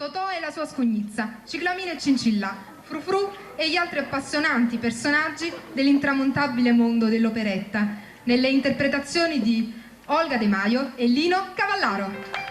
Totò e la sua scugnizza, Ciclamino e Cincilla, Frufru e gli altri appassionanti personaggi dell'intramontabile mondo dell'operetta, nelle interpretazioni di Olga De Maio e Lino Cavallaro.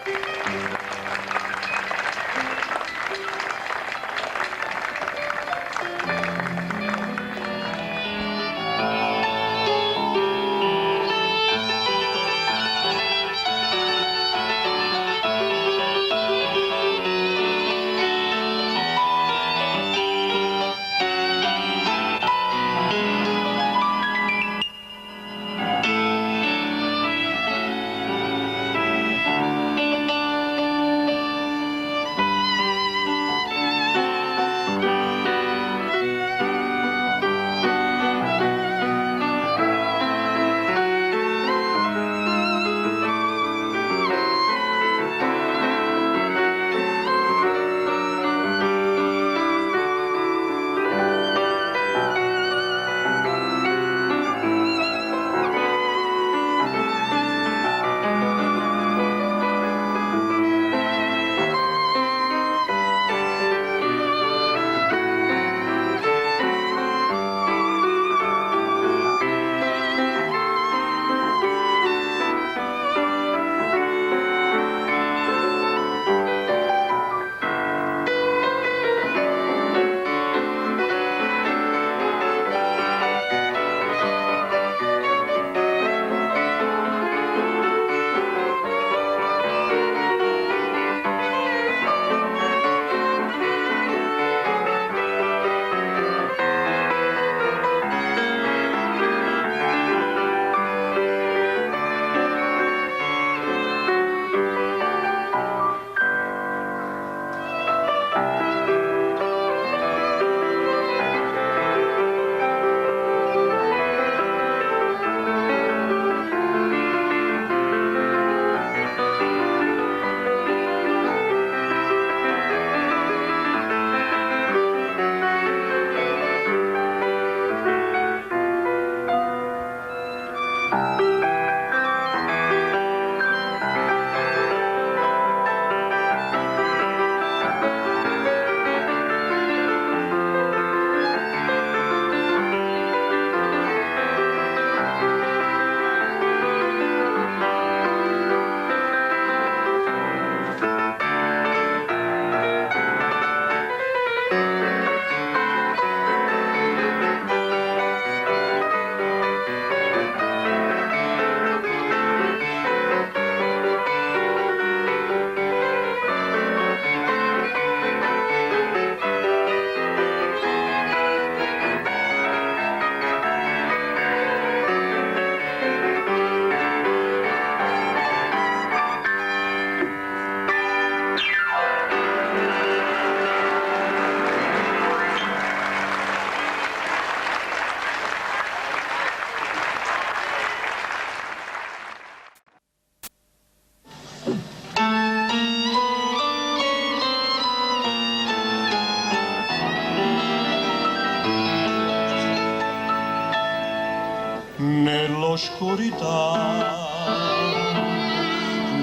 Nell'oscurità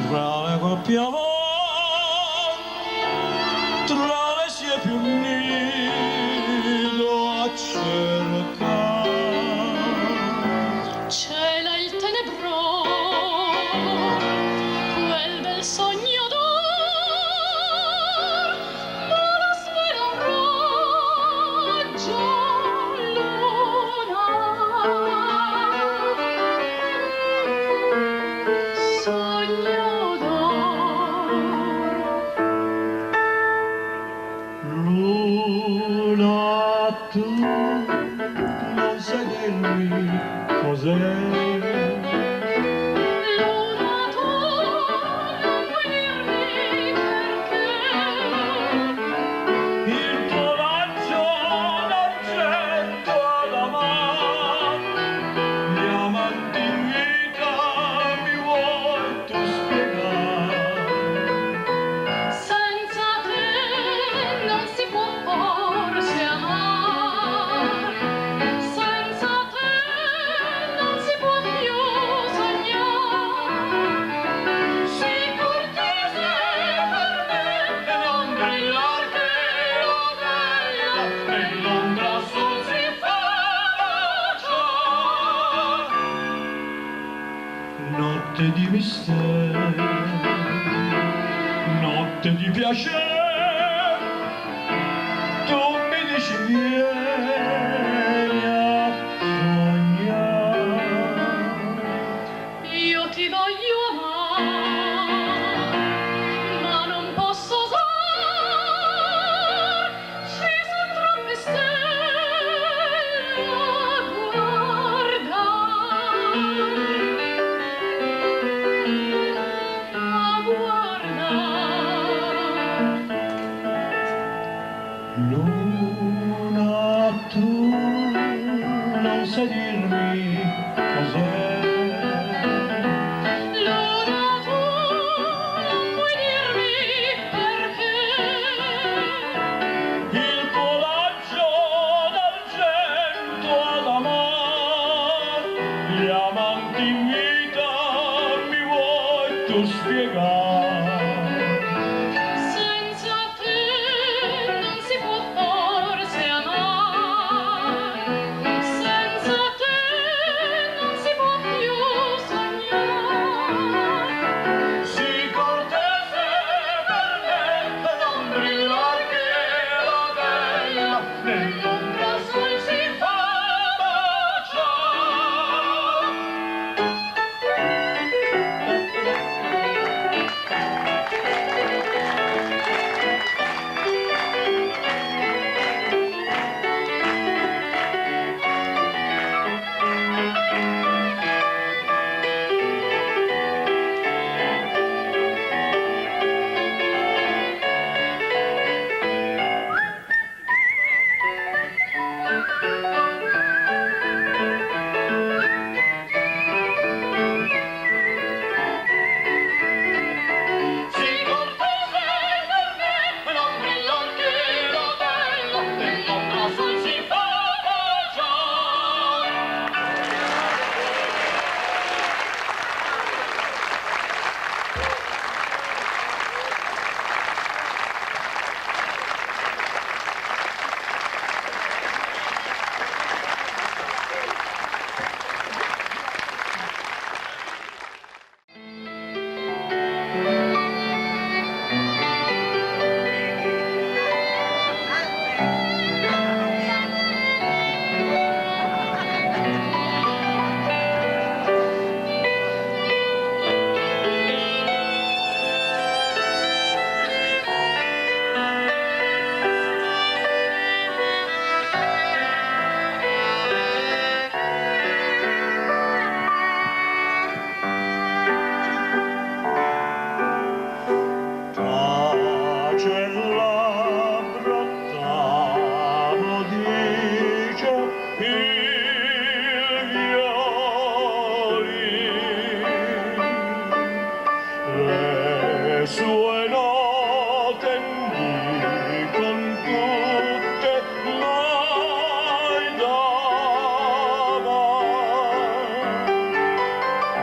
tra le coppie amanti, tra le siepi un nido a cercare. Cela il tenebrò, quel bel sogno d'or, ma la svela un raggio Tu non sai dirmi cos'è. Luna, tu non puoi dirmi perché. Il tuo raggio non notte di mistero, notte di piacere, tu mi dici vieni a sognare. Io ti voglio amare, ma non posso osare, ci son troppe stelle a guardare. Luna, tu non sai dirmi cos'è. Luna, tu non puoi dirmi perché. Il tuo raggio d'argento ad amar, gli amanti in vita mi vuoi tu spiegare. Senza te non si può forse amare, senza te non si può più sognare. Sii cortese per me, non brillare che la bella nell'ombra sul si fa baciare. Sii cortese per me, non brillare che la bella nell'ombra sul si fa baciare. Tace il labbro, ottavo dice il violino, le sue note indicon tutte mai davanti.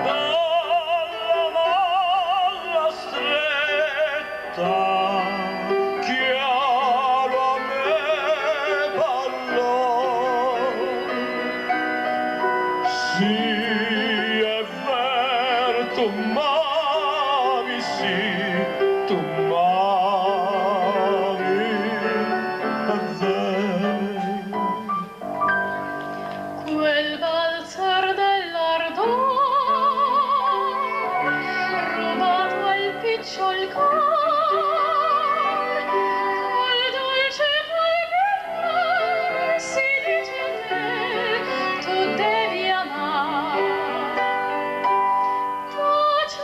Dalla malla stretta chiaro a me parlò. Sì, è vero, tu m'ami, sì, tu m'ami, è vero. Quel valzer dell'ardor rubato al picciol cor, col dolce palpitare si dice te tu devi amare. Tace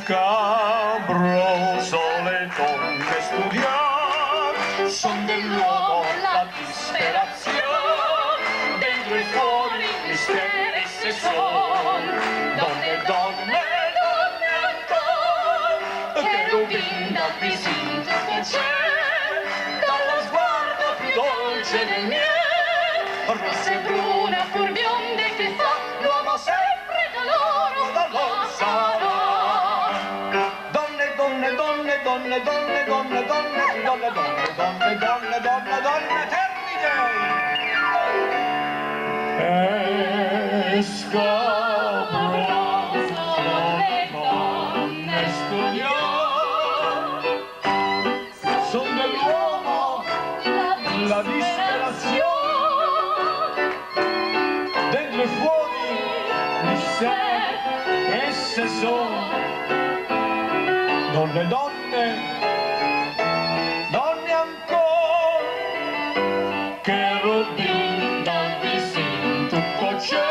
scabroso le donne studiar, son dell'uomo la disperazione, dentro e fuori misteri se son, donne, donne, donne ancora, che rubin dal visino tutto c'è, dallo sguardo più dolce del miele, rosse e brune, furbionde che fa l'uomo sempre da loro sarà. Donne, donne, donne, donne, donne, donne, donne, donne, donne, donne, donne, donne, donne, termine! Scabroso le donne studiar, son dell'uomo la disperazione, dentro e fuori di sé esse sono, donne, donne, donne ancora, che rubin dal visino tutto c'è,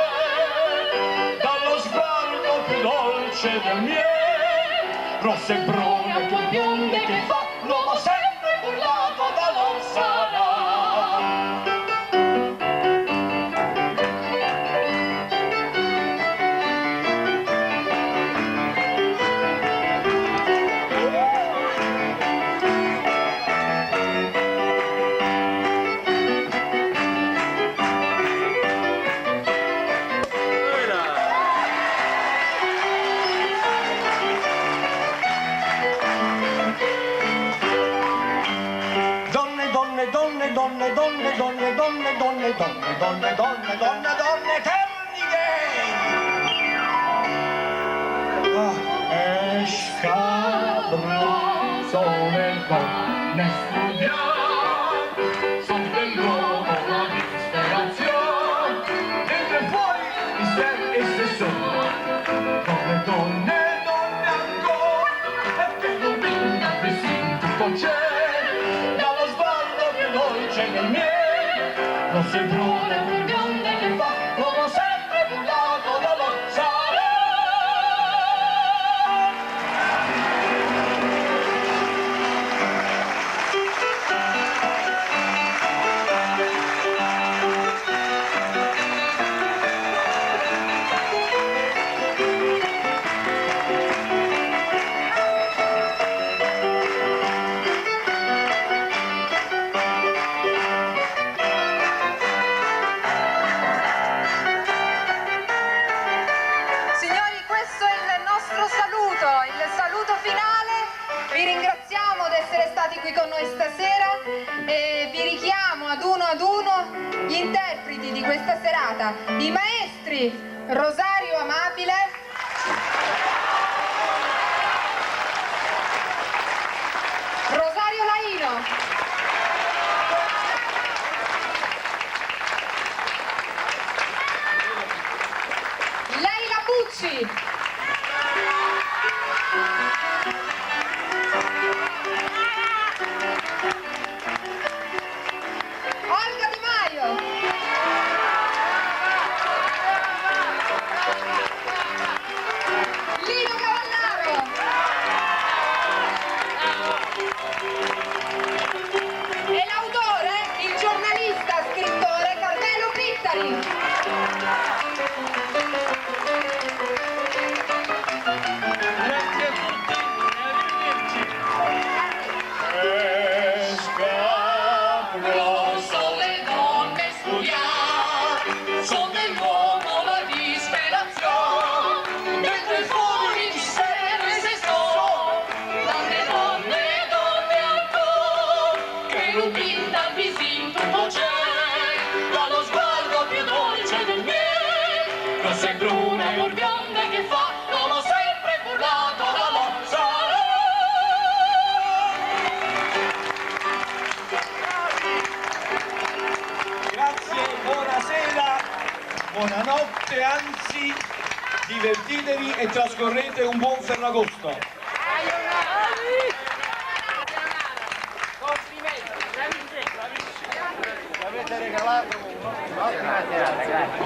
dallo sguardo più dolce del miele, rosse e brune, più bionde che fa l'uomo sempre burlato da non sarà. Donne, donne, donne, donne, donne, donne, donne, donne, donne, donne, donne, termine! Scabroso le donne studiar, son dell'uomo la disperazione, dentro e fuori di sé esse sono, donne, donne, donne ancora, e che illumina il vestito tutto c'è, dolce del miele, rosse e brune, bionde che fa l'uomo sempre burlato da non sarà. Qui con noi stasera e vi richiamo ad uno gli interpreti di questa serata, i maestri Rosario Amabile, Rosario Laino, Leila Bucci, Olga Di Maio, Lino Cavallaro e l'autore, il giornalista, scrittore Carmelo Pittari. Grazie a tutti e arrivederci. Scabroso le donne studiar, son dell'uomo la disperazione, dentro e fuori di sé se sono, donne, donne, donne ancora, che rubin dal visino tutto c'è, dallo sguardo più dolce del miele, rosse e brune, bionde che fa l'uomo sempre burlato da non sarà. Grazie, buonasera, buonanotte, anzi, divertitevi e trascorrete un buon Ferragosto. Complimenti, bravissimi, avete regalato un'ottima serata, grazie.